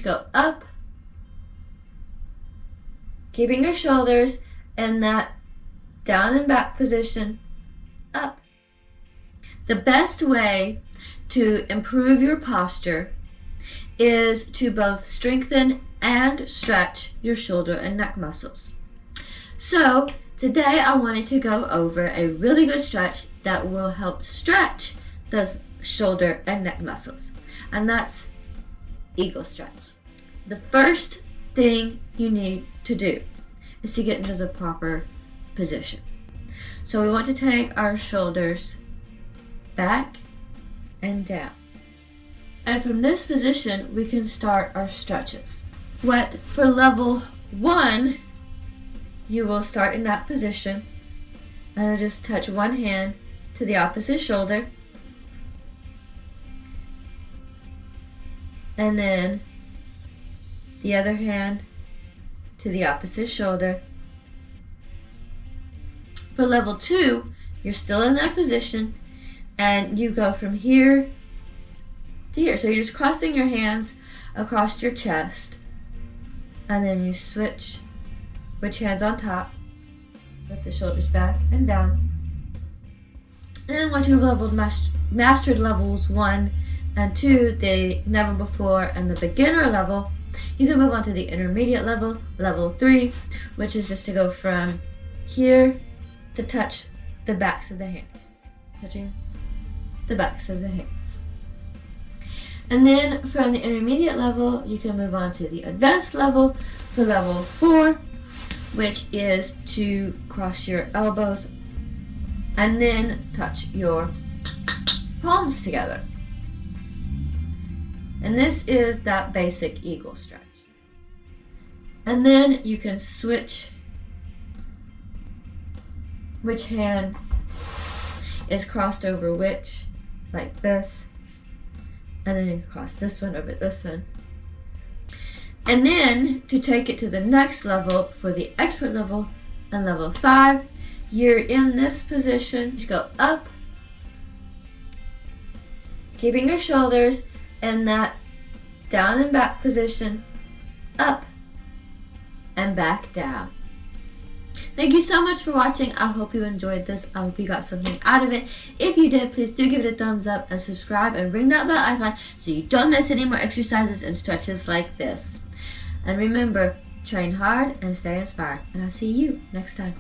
to go up, keeping your shoulders in that down and back position, up. The best way to improve your posture is to both strengthen and stretch your shoulder and neck muscles. So today I wanted to go over a really good stretch that will help stretch those shoulder and neck muscles, and that's eagle stretch. The first thing you need to do is to get into the proper position. So we want to take our shoulders back and down. And from this position, we can start our stretches. For level 1, you will start in that position, and I'll just touch one hand to the opposite shoulder, and then the other hand to the opposite shoulder. For level 2, you're still in that position, and you go from here to here. So you're just crossing your hands across your chest, and then you switch which hand's on top with the shoulders back and down. And then once you've mastered levels 1 and 2, the never before and the beginner level, you can move on to the intermediate level, level 3, which is just to go from here to touch the backs of the hands, touching the backs of the hands. And then from the intermediate level, you can move on to the advanced level for level 4, which is to cross your elbows and then touch your palms together. And this is that basic eagle stretch. And then you can switch which hand is crossed over which, like this. And then you cross this one over this one. And then to take it to the next level, for the expert level and level 5, you're in this position. You go up, keeping your shoulders in that down and back position, up and back down. Thank you so much for watching. I hope you enjoyed this. I hope you got something out of it. If you did, please do give it a thumbs up and subscribe and ring that bell icon so you don't miss any more exercises and stretches like this. And remember, train hard and stay inspired. And I'll see you next time.